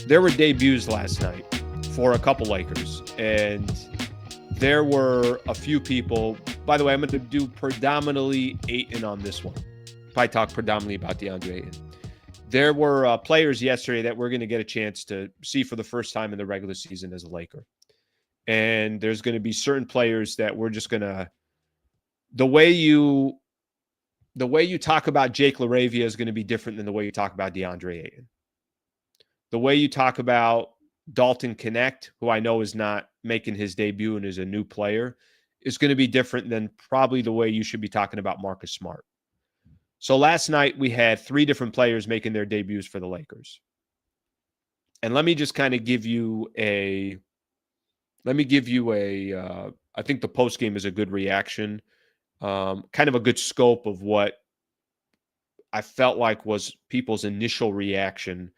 there were debuts last night for a couple Lakers, and there were a few people. By the way, I'm going to do predominantly Ayton on this one. Probably talk predominantly about DeAndre Ayton. There were players yesterday that we're going to get a chance to see for the first time in the regular season as a Laker. And there's going to be certain players that we're just going to – the way you talk about Jake LaRavia is going to be different than the way you talk about DeAndre Ayton. The way you talk about Dalton Connect, who I know is not making his debut and is a new player, is going to be different than probably the way you should be talking about Marcus Smart. So last night we had three different players making their debuts for the Lakers. And let me just kind of give you I think the postgame is a good reaction, kind of a good scope of what I felt like was people's initial reaction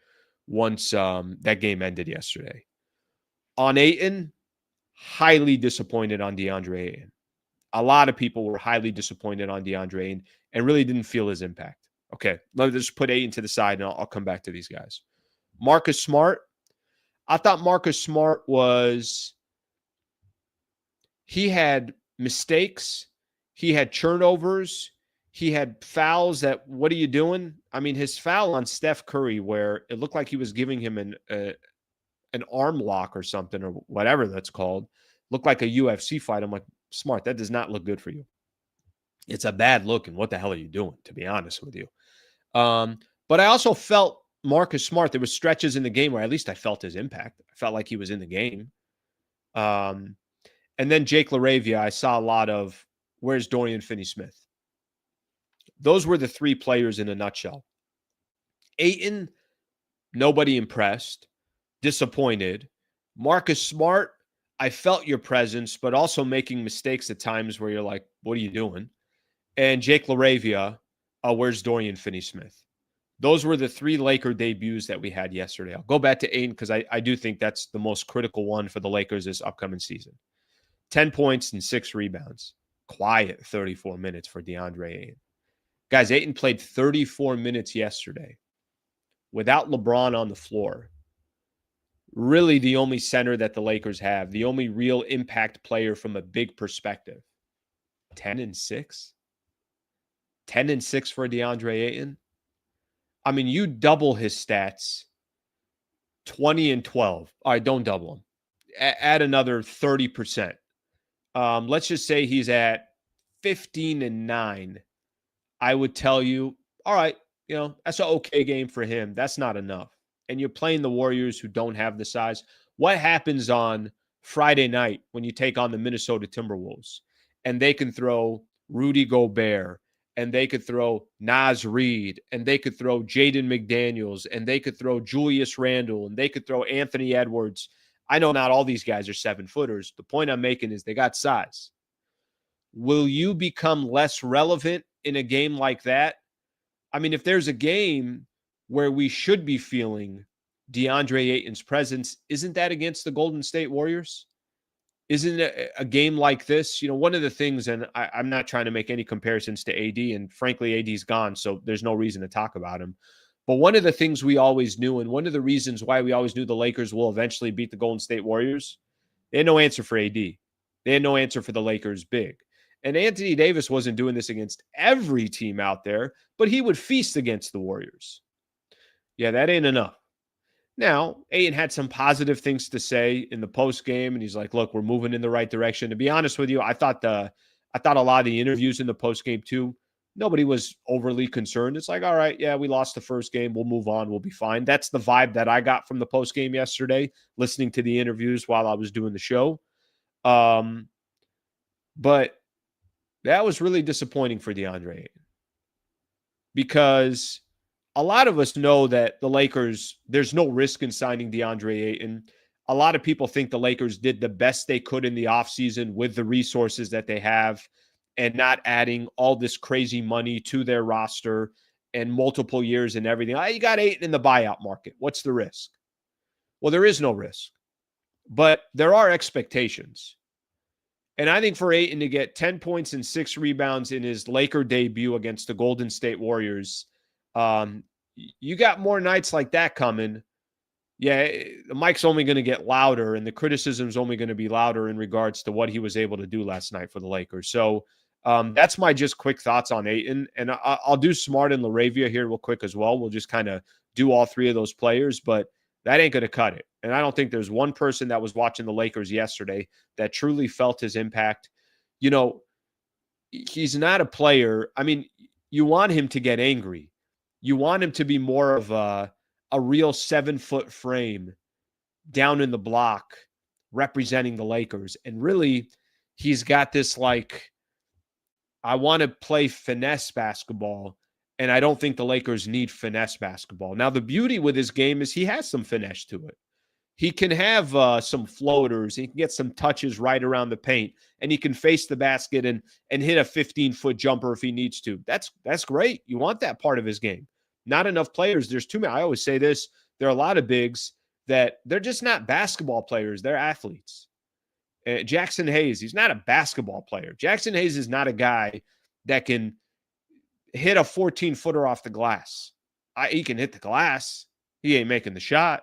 once that game ended yesterday. On Ayton, highly disappointed on DeAndre Ayton. A lot of people were highly disappointed on DeAndre Ayton and really didn't feel his impact. Okay, let me just put Ayton to the side and I'll come back to these guys. Marcus Smart, I thought Marcus Smart he had mistakes, he had turnovers, he had fouls that, what are you doing? I mean, his foul on Steph Curry where it looked like he was giving him an arm lock or something or whatever that's called, looked like a UFC fight. I'm like, Smart, that does not look good for you. It's a bad look, and what the hell are you doing, to be honest with you? But I also felt Marcus Smart, there was stretches in the game where at least I felt his impact. I felt like he was in the game. And then Jake LaRavia, I saw a lot of, where's Dorian Finney-Smith? Those were the three players in a nutshell. Ayton, nobody impressed, disappointed. Marcus Smart, I felt your presence, but also making mistakes at times where you're like, what are you doing? And Jake LaRavia, where's Dorian Finney-Smith? Those were the three Laker debuts that we had yesterday. I'll go back to Ayton because I do think that's the most critical one for the Lakers this upcoming season. 10 points and 6 rebounds. Quiet 34 minutes for DeAndre Ayton. Guys, Ayton played 34 minutes yesterday without LeBron on the floor. Really the only center that the Lakers have, the only real impact player from a big perspective. 10-6? 10-6 for DeAndre Ayton? I mean, you double his stats, 20-12. All right, don't double them. Add another 30%. Let's just say he's at 15-9. I would tell you, all right, that's an okay game for him. That's not enough. And you're playing the Warriors who don't have the size. What happens on Friday night when you take on the Minnesota Timberwolves and they can throw Rudy Gobert and they could throw Naz Reid and they could throw Jaden McDaniels and they could throw Julius Randle and they could throw Anthony Edwards? I know not all these guys are 7-footers. The point I'm making is they got size. Will you become less relevant in a game like that? I mean, if there's a game where we should be feeling DeAndre Ayton's presence, isn't that against the Golden State Warriors? Isn't it a game like this? One of the things, and I'm not trying to make any comparisons to AD, and frankly, AD's gone, so there's no reason to talk about him. But one of the things we always knew, and one of the reasons why we always knew the Lakers will eventually beat the Golden State Warriors, they had no answer for AD. They had no answer for the Lakers big. And Anthony Davis wasn't doing this against every team out there, but he would feast against the Warriors. Yeah, that ain't enough. Now, Ayton had some positive things to say in the post game, and he's like, "Look, we're moving in the right direction." To be honest with you, I thought a lot of the interviews in the post game too, nobody was overly concerned. It's like, all right, yeah, we lost the first game, we'll move on, we'll be fine. That's the vibe that I got from the post game yesterday, listening to the interviews while I was doing the show. But that was really disappointing for DeAndre Ayton because a lot of us know that the Lakers, there's no risk in signing DeAndre Ayton. A lot of people think the Lakers did the best they could in the offseason with the resources that they have and not adding all this crazy money to their roster and multiple years and everything. You got Ayton in the buyout market. What's the risk? Well, there is no risk, but there are expectations. And I think for Ayton to get 10 points and 6 rebounds in his Laker debut against the Golden State Warriors, you got more nights like that coming Yeah, the mic's only going to get louder, and the criticism's only going to be louder in regards to what he was able to do last night for the Lakers. So that's my just quick thoughts on Ayton, and I'll do Smart and Laravia here real quick as well. We'll just kind of do all three of those players, but that ain't going to cut it. And I don't think there's one person that was watching the Lakers yesterday that truly felt his impact. You know, he's not a player. I mean, you want him to get angry. You want him to be more of a real 7-foot frame down in the block representing the Lakers. And really, he's got this like, I want to play finesse basketball. And I don't think the Lakers need finesse basketball. Now, the beauty with his game is he has some finesse to it. He can have some floaters. He can get some touches right around the paint, and he can face the basket and hit a 15-foot jumper if he needs to. That's great. You want that part of his game. Not enough players. There's too many. I always say this. There are a lot of bigs that they're just not basketball players. They're athletes. Jackson Hayes, he's not a basketball player. Jackson Hayes is not a guy that can hit a 14-footer off the glass. He can hit the glass. He ain't making the shot.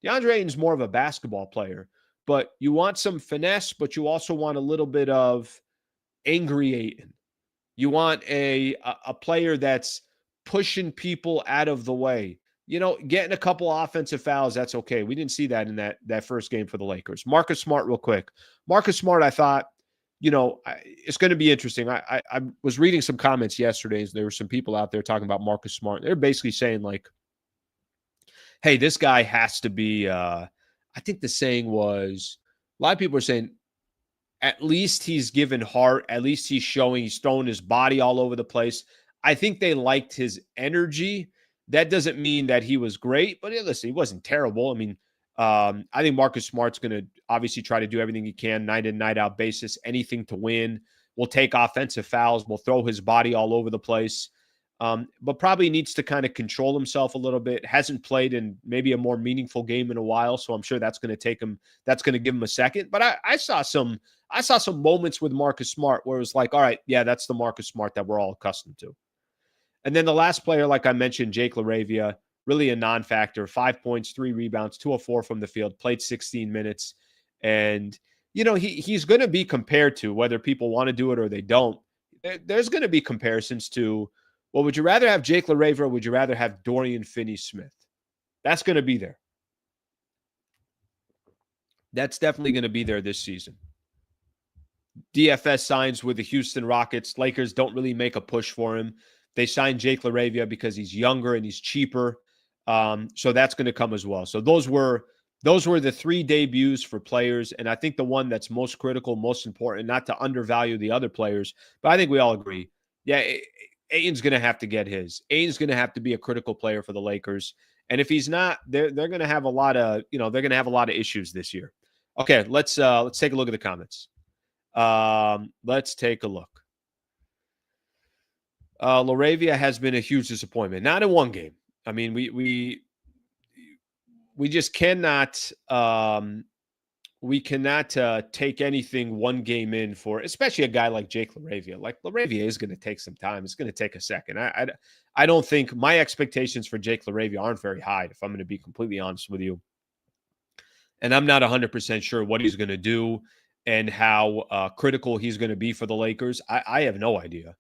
DeAndre Ayton's more of a basketball player, but you want some finesse, but you also want a little bit of angry Ayton. You want a player that's pushing people out of the way. You know, getting a couple offensive fouls, that's okay. We didn't see that in that first game for the Lakers. Marcus Smart, real quick. Marcus Smart, I thought, you know, it's going to be interesting. I was reading some comments yesterday. There were some people out there talking about Marcus Smart. They're basically saying, like, hey, this guy has to be, I think the saying was, a lot of people are saying, at least he's given heart. At least he's showing, he's throwing his body all over the place. I think they liked his energy. That doesn't mean that he was great, but listen, he wasn't terrible. I mean, I think Marcus Smart's going to obviously try to do everything he can, night in, night out basis, anything to win. Will take offensive fouls, will throw his body all over the place. But probably needs to kind of control himself a little bit. Hasn't played in maybe a more meaningful game in a while, so I'm sure that's going to take him. That's going to give him a second. But I saw some moments with Marcus Smart where it was like, all right, yeah, that's the Marcus Smart that we're all accustomed to. And then the last player, like I mentioned, Jake LaRavia, really a non-factor. 5 points, 3 rebounds, 2 of 4 from the field. Played 16 minutes, and you know he's going to be compared to, whether people want to do it or they don't. There's going to be comparisons to, well, would you rather have Jake LaRavia or would you rather have Dorian Finney-Smith? That's going to be there. That's definitely going to be there this season. DFS signs with the Houston Rockets. Lakers don't really make a push for him. They signed Jake LaRavia because he's younger and he's cheaper. So that's going to come as well. So those were the 3 debuts for players. And I think the one that's most critical, most important, not to undervalue the other players, but I think we all agree. Yeah, Ayton's going to have to get his. Ayton's going to have to be a critical player for the Lakers. And if he's not, they're going to have a lot of, they're going to have a lot of issues this year. Okay, let's take a look at the comments. Let's take a look. LaRavia has been a huge disappointment. Not in one game. I mean, we just cannot take anything one game in for, especially a guy like Jake LaRavia. Like, LaRavia is going to take some time. It's going to take a second. I don't think my expectations for Jake LaRavia aren't very high, if I'm going to be completely honest with you. And I'm not 100% sure what he's going to do and how critical he's going to be for the Lakers. I have no idea.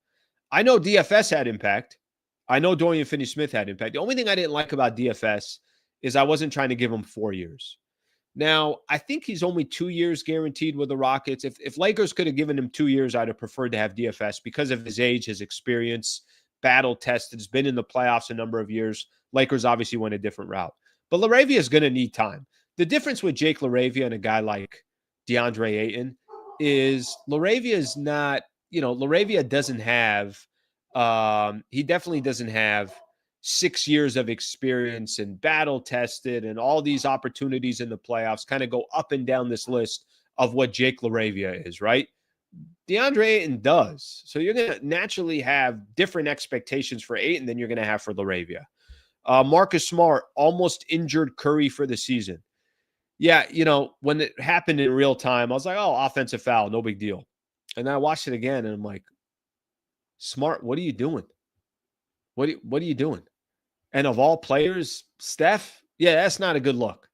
I know DFS had impact. I know Dorian Finney-Smith had impact. The only thing I didn't like about DFS is I wasn't trying to give him 4 years. Now, I think he's only 2 years guaranteed with the Rockets. If Lakers could have given him 2 years, I'd have preferred to have DFS because of his age, his experience, battle tested, has been in the playoffs a number of years. Lakers obviously went a different route. But LaRavia is going to need time. The difference with Jake LaRavia and a guy like DeAndre Ayton is LaRavia is not, LaRavia doesn't have, he definitely doesn't have 6 years of experience and battle tested and all these opportunities in the playoffs kind of go up and down this list of what Jake LaRavia is, right? DeAndre Ayton does. So you're going to naturally have different expectations for Ayton than you're going to have for LaRavia. Marcus Smart almost injured Curry for the season. Yeah, when it happened in real time, I was like, oh, offensive foul, no big deal. And then I watched it again, and I'm like, Smart, what are you doing? What are you doing? And of all players, Steph, yeah, that's not a good look.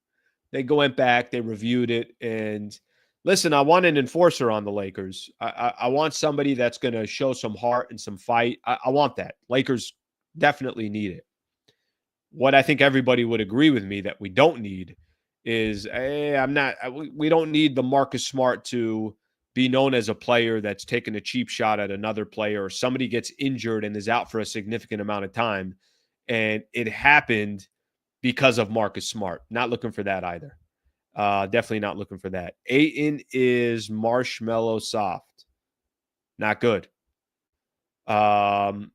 They went back, they reviewed it, and listen, I want an enforcer on the Lakers. I want somebody that's going to show some heart and some fight. I want that. Lakers definitely need it. What I think everybody would agree with me that we don't need is, we don't need the Marcus Smart to be known as a player that's taking a cheap shot at another player, or somebody gets injured and is out for a significant amount of time. And it happened because of Marcus Smart. Not looking for that either. Definitely not looking for that. Ayton is marshmallow soft. Not good. Ayton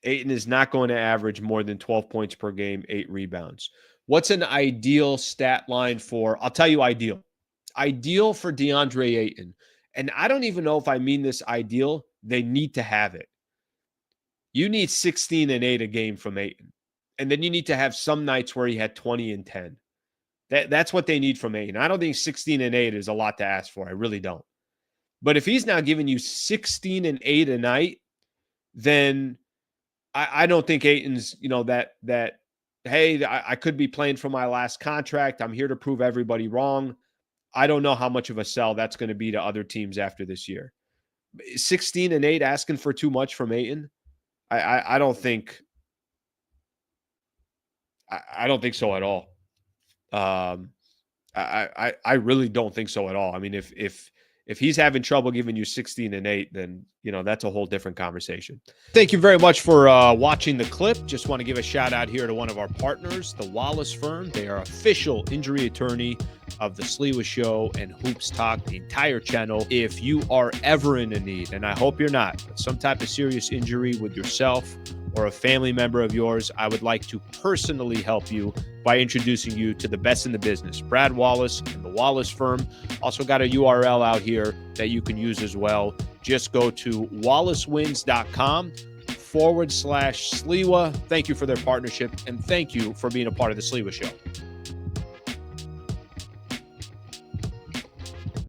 is not going to average more than 12 points per game, 8 rebounds. What's an ideal stat line for? I'll tell you ideal. Ideal for DeAndre Ayton. And I don't even know if I mean this ideal. They need to have it. You need 16 and 8 a game from Ayton. And then you need to have some nights where he had 20 and 10. That's what they need from Ayton. I don't think 16 and 8 is a lot to ask for. I really don't. But if he's now giving you 16 and 8 a night, then I don't think Ayton's, hey, I could be playing for my last contract. I'm here to prove everybody wrong. I don't know how much of a sell that's going to be to other teams after this year. 16 and 8 asking for too much from Ayton? I don't think so at all. I really don't think so at all. I mean, if he's having trouble giving you 16 and 8, then, that's a whole different conversation. Thank you very much for watching the clip. Just want to give a shout out here to one of our partners, the Wallace Firm. They are official injury attorney of the Sliwa Show and Hoops Talk, the entire channel. If you are ever in a need, and I hope you're not, but some type of serious injury with yourself or a family member of yours, I would like to personally help you by introducing you to the best in the business, Brad Wallace and the Wallace Firm. Also got a URL out here that you can use as well. Just go to wallacewins.com/Sliwa. Thank you for their partnership, and thank you for being a part of the Sliwa Show.